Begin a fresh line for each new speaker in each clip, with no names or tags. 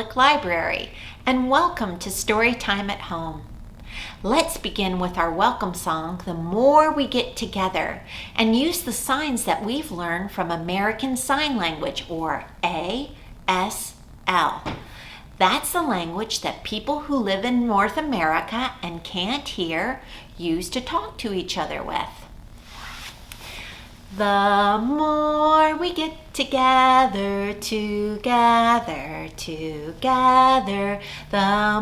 Public Library, and welcome to Storytime at Home. Let's begin with our welcome song, The More We Get Together, and use the signs that we've learned from American Sign Language, or ASL. That's the language that people who live in North America and can't hear use to talk to each other with. The more we get together, the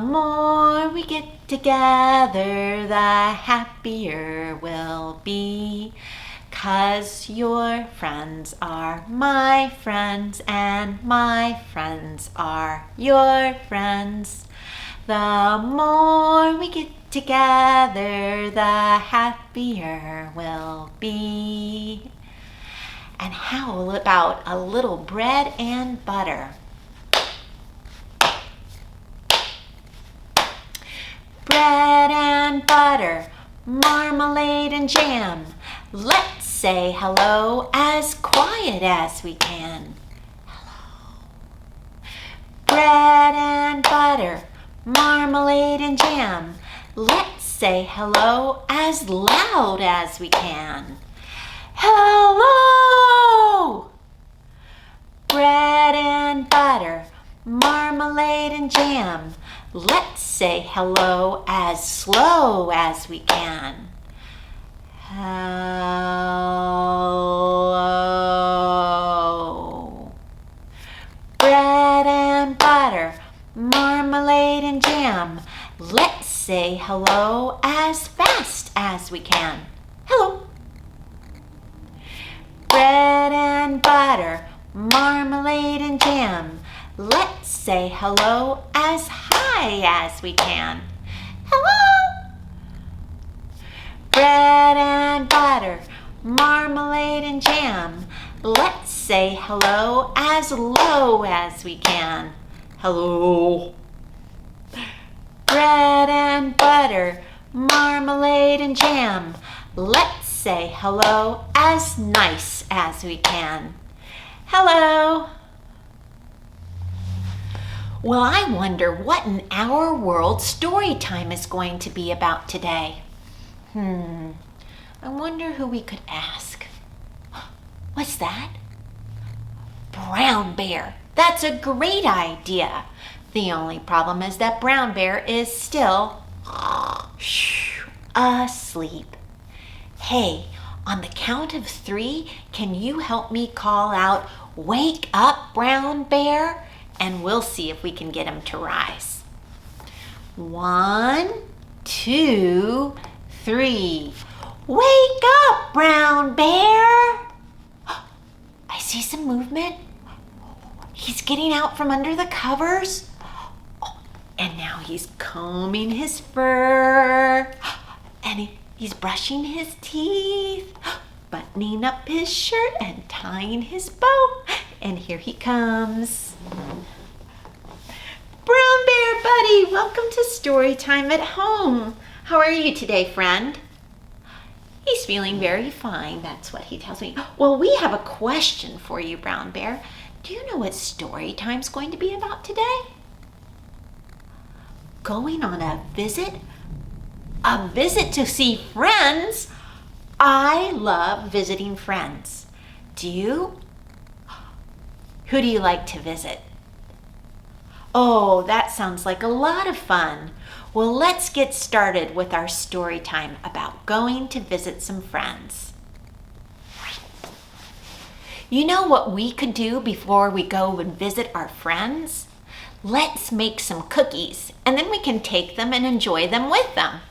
more we get together, the happier we'll be. 'Cause your friends are my friends and my friends are your friends. The more we get together, the happier we'll be. And how about a little bread and butter? Bread and butter, marmalade and jam. Let's say hello as quiet as we can. Hello. Bread and butter, marmalade and jam. Let's say hello as loud as we can. Hello! Bread and butter, marmalade and jam. Let's say hello as slow as we can. Hello. Bread and butter, marmalade and jam. Let's say hello as fast as we can. Hello. Bread and butter, marmalade and jam. Let's say hello as high as we can. Hello. Bread and butter, marmalade and jam. Let's say hello as low as we can. Hello. Bread and butter, marmalade and jam. Let's say hello as nice as we can. Hello. Well, I wonder what in our world story time is going to be about today. I wonder who we could ask. What's that? Brown Bear. That's a great idea. The only problem is that Brown Bear is still asleep. Hey, on the count of 3, can you help me call out, "Wake up, Brown Bear?" And we'll see if we can get him to rise. 1, 2, 3. Wake up, Brown Bear! I see some movement. He's getting out from under the covers. And now he's combing his fur. And he's brushing his teeth, buttoning up his shirt and tying his bow. And here he comes. Brown Bear buddy, welcome to Storytime at Home. How are you today, friend? He's feeling very fine, that's what he tells me. Well, we have a question for you, Brown Bear. Do you know what Storytime's going to be about today? Going on a visit? A visit to see friends? I love visiting friends. Do you? Who do you like to visit? Oh, that sounds like a lot of fun. Well, let's get started with our story time about going to visit some friends. You know what we could do before we go and visit our friends? Let's make some cookies, and then we can take them and enjoy them with them.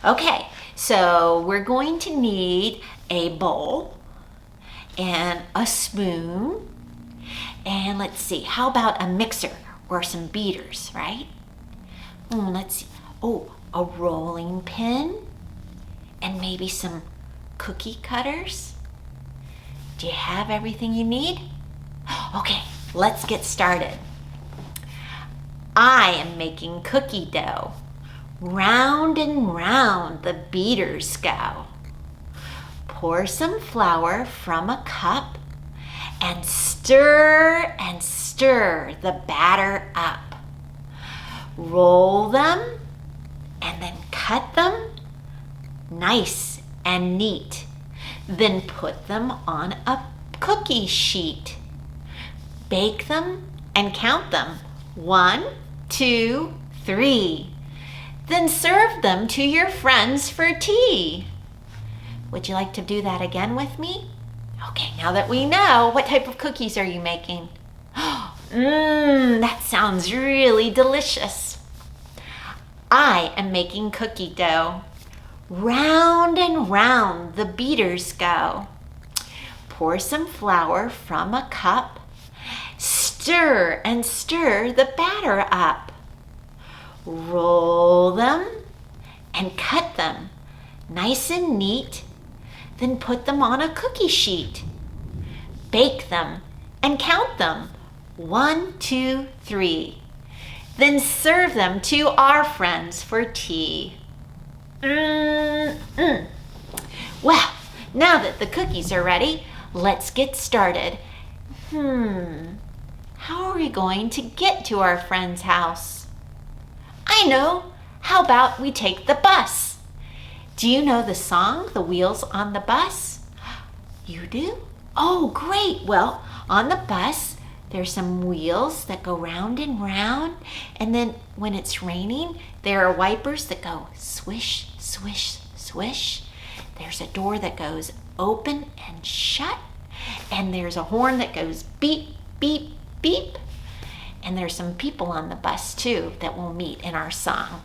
Okay, so we're going to need a bowl and a spoon, and let's see, how about a mixer or some beaters, right? Let's see, a rolling pin and maybe some cookie cutters. Do you have everything you need? Okay, let's get started. I am making cookie dough. Round and round the beaters go. Pour some flour from a cup and stir the batter up. Roll them and then cut them nice and neat. Then put them on a cookie sheet. Bake them and count them. 1, 2, 3. Then serve them to your friends for tea. Would you like to do that again with me? Okay, now that we know, what type of cookies are you making? That sounds really delicious. I am making cookie dough. Round and round the beaters go. Pour some flour from a cup. Stir and stir the batter up. Roll them and cut them nice and neat. Then put them on a cookie sheet. Bake them and count them. 1, 2, 3. Then serve them to our friends for tea. Well, now that the cookies are ready, let's get started. How are we going to get to our friend's house? I know. How about we take the bus? Do you know the song, The Wheels on the Bus? You do? Oh, great. Well, on the bus, there's some wheels that go round and round. And then when it's raining, there are wipers that go swish, swish, swish. There's a door that goes open and shut. And there's a horn that goes beep, beep, beep. And there's some people on the bus too that we'll meet in our song.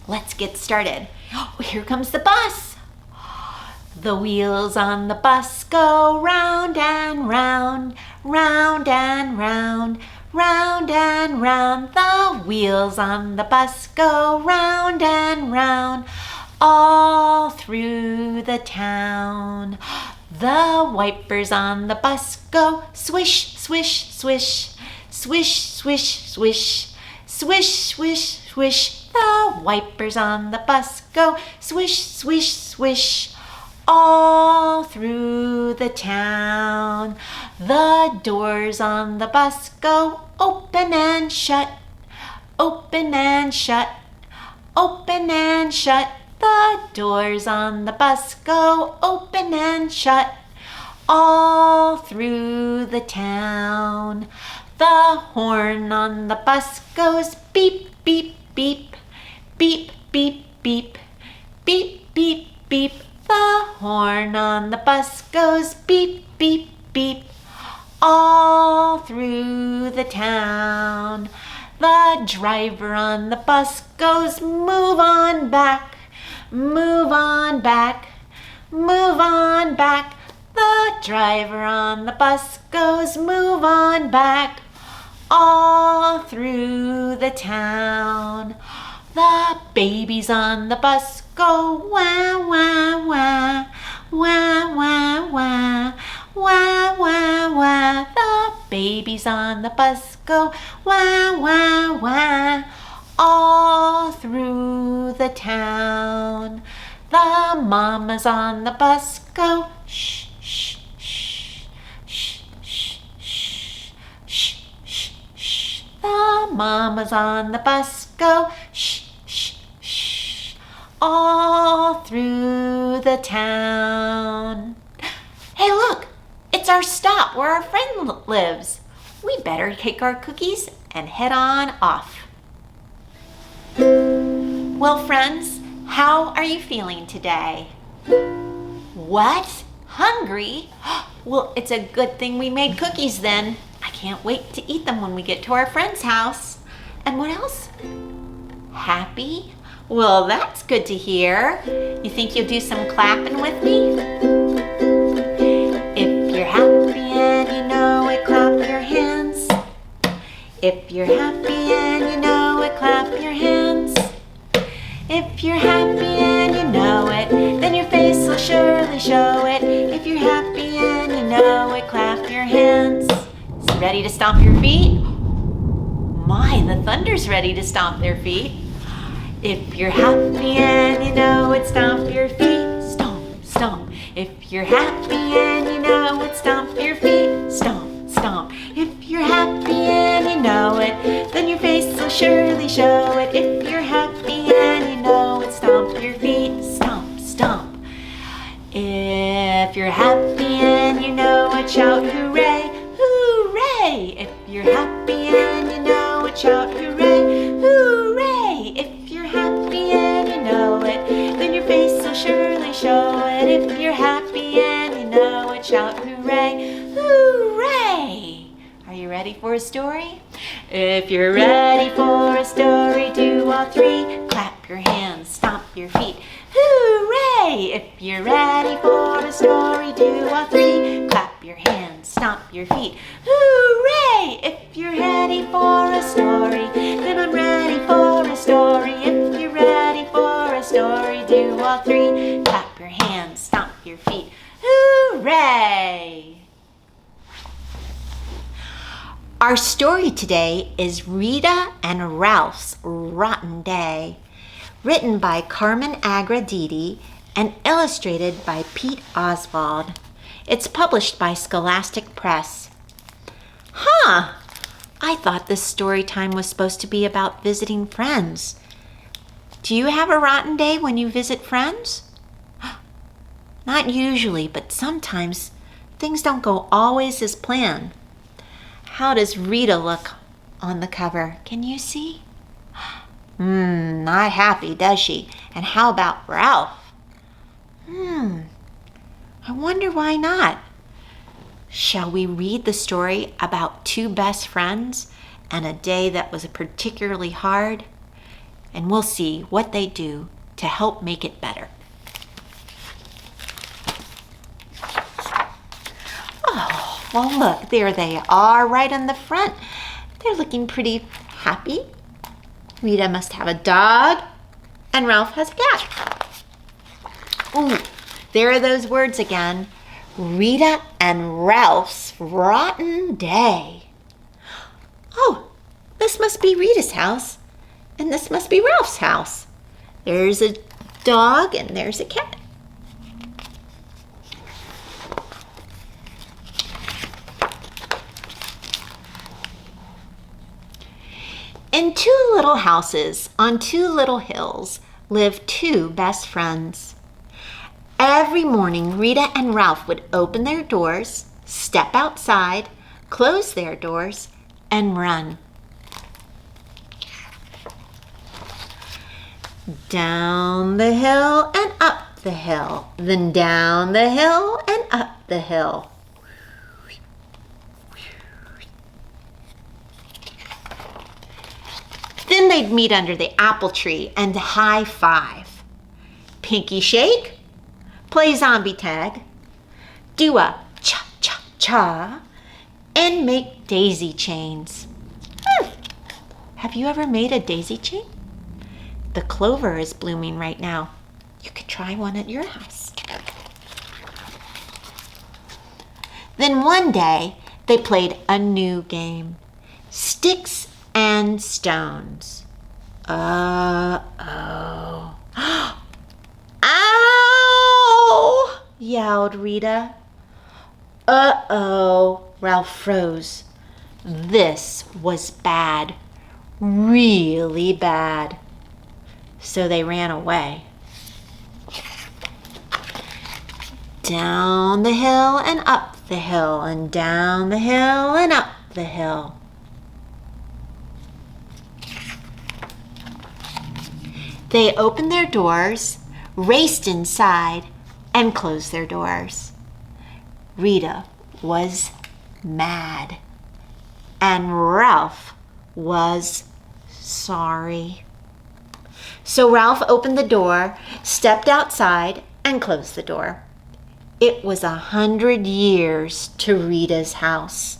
Let's get started. Oh, here comes the bus. The wheels on the bus go round and round, round and round, round and round. The wheels on the bus go round and round, all through the town. The wipers on the bus go swish, swish, swish, swish, swish, swish, swish, swish, swish. The wipers on the bus go swish, swish, swish, all through the town. The doors on the bus go open and shut, open and shut, open and shut. The doors on the bus go open and shut, all through the town. The horn on the bus goes beep, beep, beep, beep, beep, beep, beep, beep, beep. The horn on the bus goes beep, beep, beep, all through the town. The driver on the bus goes move on back, move on back, move on back. The driver on the bus goes move on back, all through the town. The babies on the bus go wah, wah, wah, wah, wah, wah, wah, wah, wah. The babies on the bus go wah, wah, wah, all through the town. The mamas on the bus go shh, shh, shh, shh, shh, shh, shh, shh, shh. The mamas on the bus go shh, shh, shh, all through the town. Hey, look, it's our stop where our friend lives. We better take our cookies and head on off. Well, friends, how are you feeling today? What? Hungry? Well, it's a good thing we made cookies then. I can't wait to eat them when we get to our friend's house. And what else? Happy? Well, that's good to hear. You think you'll do some clapping with me? If you're happy and you know it, clap your hands. If you're happy and you know it, clap your hands. If you're happy and you know it, then your face will surely show it. If you're happy and you know it, clap your hands. So ready to stomp your feet? My, the thunder's ready to stomp their feet. If you're happy and you know it, stomp your feet. Stomp, stomp. If you're happy and you know it, stomp your feet. Stomp. If you're happy and you know it, shout hooray, hooray! If you're happy and you know it, shout hooray, hooray! If you're happy and you know it, then your face will surely show it. If you're happy and you know it, shout hooray, hooray! Are you ready for a story? If you're ready for a story, do all three. Clap your hands, stomp your feet. Hooray! If you're ready for a story, do all three. Clap your hands, stomp your feet. Hooray! If you're ready for a story, then I'm ready for a story. If you're ready for a story, do all three. Clap your hands, stomp your feet. Hooray! Our story today is Rita and Ralph's Rotten Day, written by Carmen Agraditi and illustrated by Pete Oswald. It's published by Scholastic Press. I thought this story time was supposed to be about visiting friends. Do you have a rotten day when you visit friends? Not usually, but sometimes things don't go always as planned. How does Rita look on the cover? Can you see? Not happy, does she? And how about Ralph? I wonder why not. Shall we read the story about two best friends and a day that was particularly hard? And we'll see what they do to help make it better. Oh, well look, there they are right on the front. They're looking pretty happy. Rita must have a dog, and Ralph has a cat. Ooh, there are those words again. Rita and Ralph's Rotten Day. Oh, this must be Rita's house, and this must be Ralph's house. There's a dog, and there's a cat. In two little houses on two little hills lived two best friends. Every morning, Rita and Ralph would open their doors, step outside, close their doors, and run. Down the hill and up the hill, then down the hill and up the hill. Then they'd meet under the apple tree and high five. Pinky shake, play zombie tag, do a cha-cha-cha, and make daisy chains. Have you ever made a daisy chain? The clover is blooming right now. You could try one at your house. Then one day, they played a new game, Sticks and Stones. Uh-oh. Ow! Yelled Rita. Uh-oh, Ralph froze. This was bad, really bad. So they ran away. Down the hill and up the hill, and down the hill and up the hill. They opened their doors, raced inside, and closed their doors. Rita was mad, and Ralph was sorry. So Ralph opened the door, stepped outside, and closed the door. It was 100 years to Rita's house.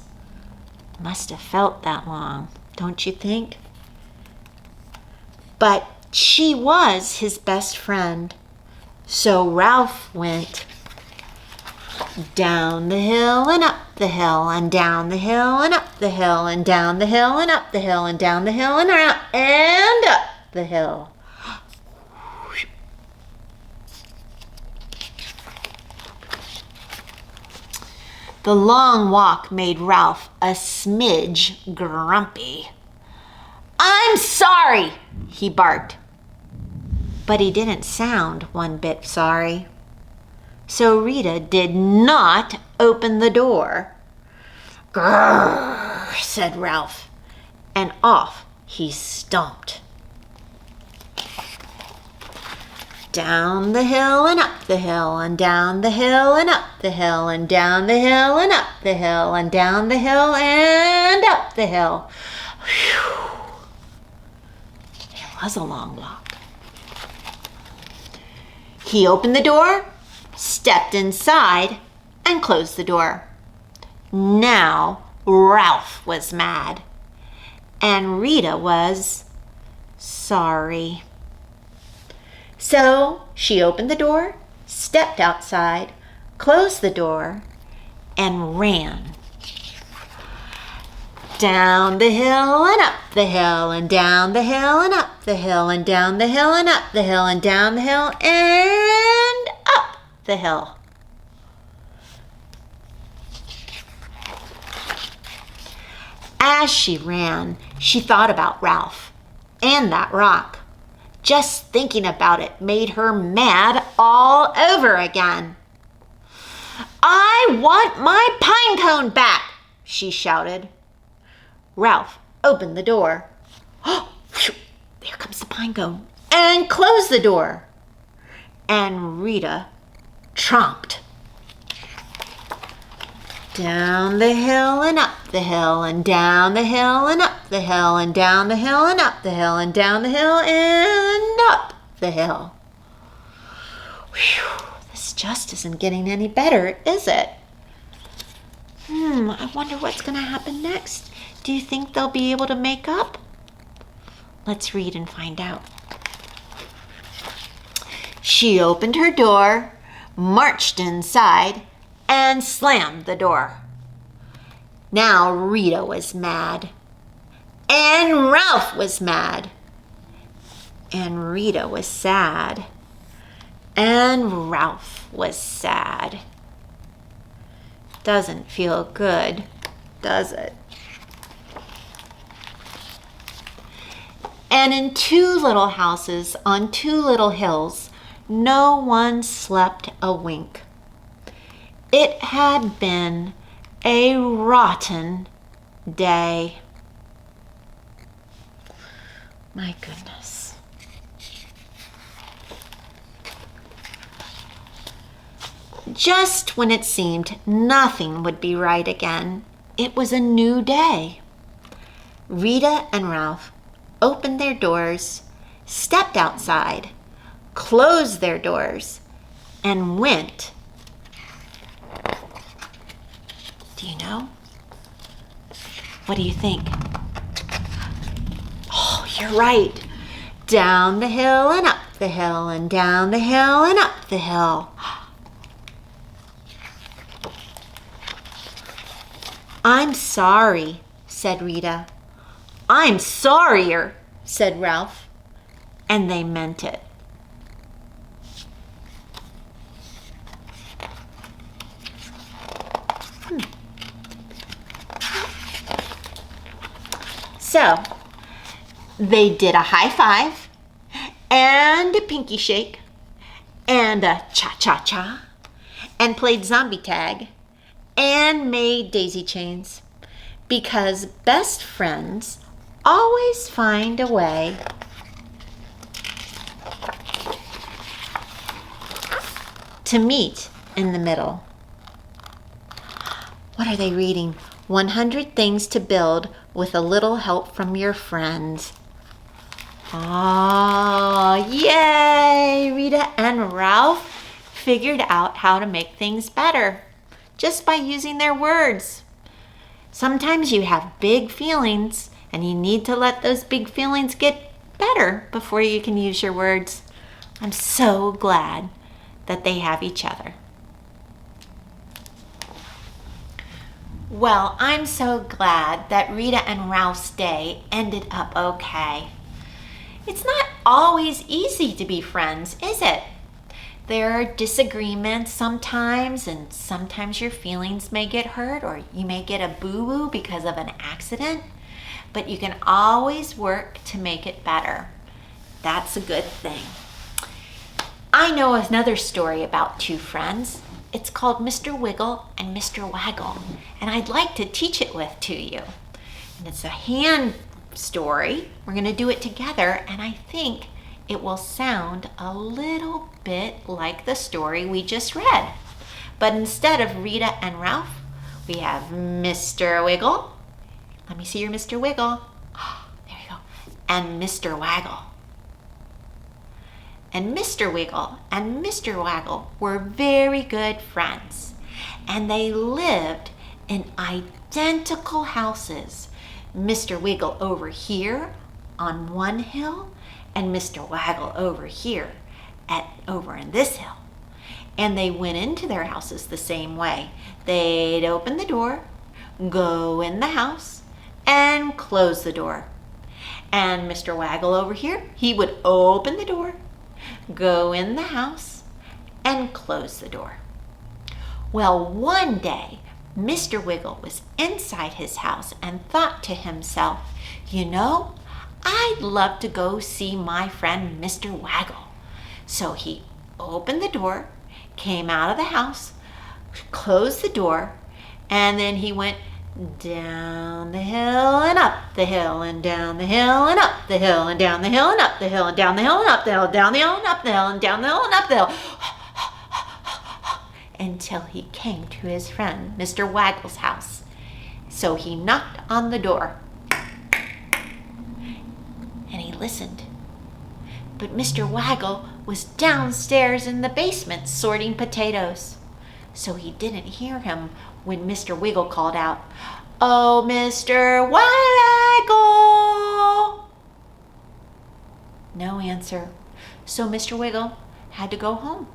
Must have felt that long, don't you think? But she was his best friend. So Ralph went down the hill and up the hill, and down the hill and up the hill, and down the hill and up the hill, and down the hill and around and up the hill. The long walk made Ralph a smidge grumpy. "I'm sorry," he barked. But he didn't sound one bit sorry. So Rita did not open the door. "Grrr," said Ralph, and off he stomped. Down the hill and up the hill and down the hill and up the hill and down the hill and up the hill and down the hill and up the hill. Whew. It was a long walk. He opened the door, stepped inside, and closed the door. Now Ralph was mad, and Rita was sorry. So she opened the door, stepped outside, closed the door, and ran. Down the hill and up the hill and down the hill and up the hill and down the hill and up the hill and down the hill and up the hill. As she ran, she thought about Ralph and that rock. Just thinking about it made her mad all over again. "I want my pine cone back," she shouted. Ralph opened the door. Oh, phew, there comes the pine cone, and closed the door. And Rita tromped. Down the hill and up the hill and down the hill and up the hill and down the hill and up the hill and down the hill and up the hill. Whew, this just isn't getting any better, is it? I wonder what's going to happen next. Do you think they'll be able to make up? Let's read and find out. She opened her door, marched inside, and slammed the door. Now Rita was mad, and Ralph was mad, and Rita was sad, and Ralph was sad. Doesn't feel good, does it? And in two little houses on two little hills, no one slept a wink. It had been a rotten day. My goodness. Just when it seemed nothing would be right again, it was a new day. Rita and Ralph opened their doors, stepped outside, closed their doors, and went. Do you know? What do you think? Oh, you're right. Down the hill and up the hill and down the hill and up the hill. "I'm sorry," said Rita. "I'm sorrier," said Ralph. And they meant it. So, they did a high five, and a pinky shake, and a cha-cha-cha, and played zombie tag, and made daisy chains, because best friends always find a way to meet in the middle. What are they reading? 100 Things to Build with a Little Help from Your Friends. Oh, yay! Rita and Ralph figured out how to make things better just by using their words. Sometimes you have big feelings and you need to let those big feelings get better before you can use your words. I'm so glad that they have each other. Well, I'm so glad that Rita and Ralph's day ended up okay. It's not always easy to be friends, is it? There are disagreements sometimes, and sometimes your feelings may get hurt, or you may get a boo-boo because of an accident, but you can always work to make it better. That's a good thing. I know another story about two friends. It's called Mr. Wiggle and Mr. Waggle, and I'd like to teach it to you. And it's a hand story. We're going to do it together, and I think it will sound a little bit like the story we just read. But instead of Rita and Ralph, we have Mr. Wiggle. Let me see your Mr. Wiggle. Oh, there you go. And Mr. Waggle. And Mr. Wiggle and Mr. Waggle were very good friends, and they lived in identical houses. Mr. Wiggle over here on one hill, and Mr. Waggle over here over in this hill. And they went into their houses the same way. They'd open the door, go in the house, and close the door. And Mr. Waggle over here, he would open the door, go in the house, and close the door. Well, one day, Mr. Wiggle was inside his house and thought to himself, you know, I'd love to go see my friend Mr. Waggle. So he opened the door, came out of the house, closed the door, and then he went down the hill and up the hill and down the hill and up the hill and down the hill and up the hill and down the hill and up the hill, down the hill and up the hill and down the hill and up the hill, until he came to his friend Mr. Waggle's house. So he knocked on the door and he listened. But Mr. Waggle was downstairs in the basement sorting potatoes. So he didn't hear him when Mr. Wiggle called out, "Oh, Mr. Waggle!" No answer. So Mr. Wiggle had to go home.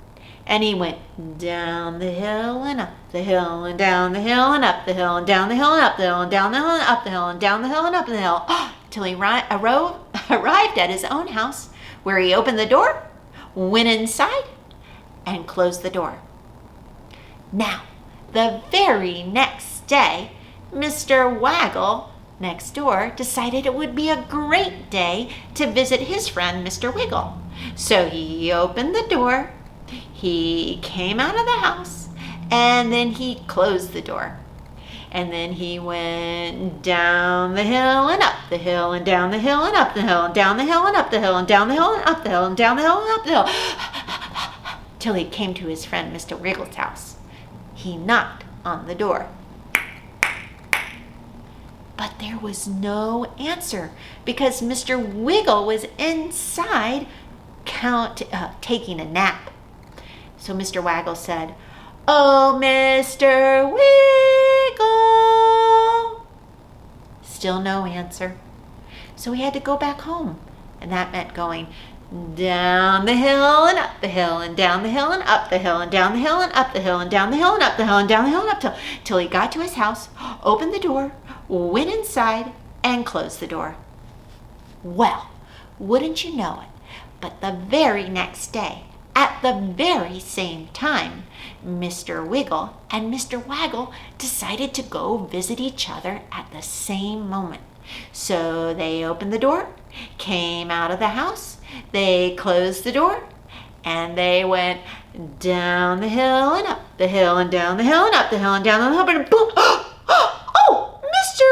And he went down the hill and up the hill and down the hill and up the hill and down the hill and up the hill and down the hill and up the hill and down the hill and up the hill till he arrived at his own house, where he opened the door, went inside, and closed the door. Now, the very next day, Mr. Waggle next door decided it would be a great day to visit his friend Mr. Wiggle. So he opened the door, he came out of the house, and then he closed the door. And then he went down the hill and up the hill and down the hill and up the hill and down the hill and up the hill and down the hill and up the hill and down the hill and up the hill till he came to his friend Mr. Wiggle's house. He knocked on the door. But there was no answer because Mr. Wiggle was inside taking a nap. So Mr. Waggle said, "Oh, Mr. Wiggle!" Still no answer. So he had to go back home. And that meant going down the hill and up the hill and down the hill and up the hill and down the hill and up the hill and down the hill and up the hill and down the hill and up till he got to his house, opened the door, went inside, and closed the door. Well, wouldn't you know it, but the very next day, at the very same time, Mr. Wiggle and Mr. Waggle decided to go visit each other at the same moment. So they opened the door, came out of the house, they closed the door, and they went down the hill and up the hill and down the hill and up the hill and down the hill and boom! Oh, Mr.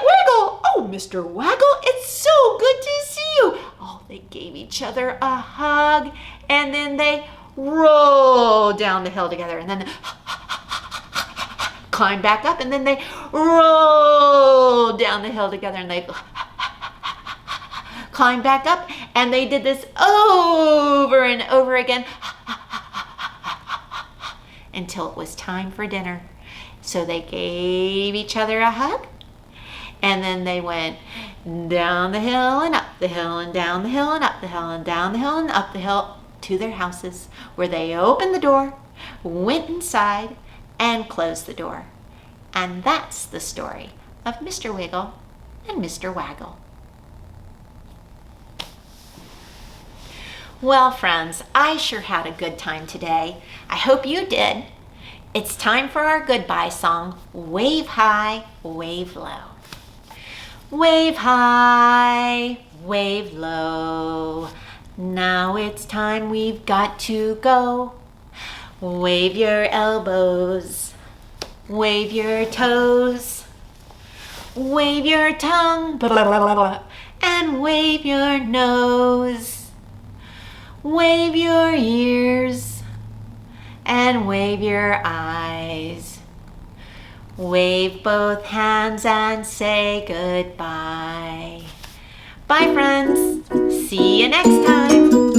Wiggle! Oh, Mr. Waggle, it's so good to see you! Oh, they gave each other a hug, and then they rolled down the hill together, and then climbed back up, and then they rolled down the hill together, and they climbed back up, and they did this over and over again until it was time for dinner. So they gave each other a hug, and then they went down the hill and up the hill and down the hill and up the hill and down the hill and up the hill to their houses, where they opened the door, went inside, and closed the door. And that's the story of Mr. Wiggle and Mr. Waggle. Well, friends, I sure had a good time today. I hope you did. It's time for our goodbye song, Wave High, Wave Low. Wave high, wave low, Now it's time, we've got to go. Wave your elbows, wave your toes, wave your tongue, blah, blah, blah, blah, blah, and wave your nose. Wave your ears and wave your eyes. Wave both hands and say goodbye. Bye, friends. See you next time.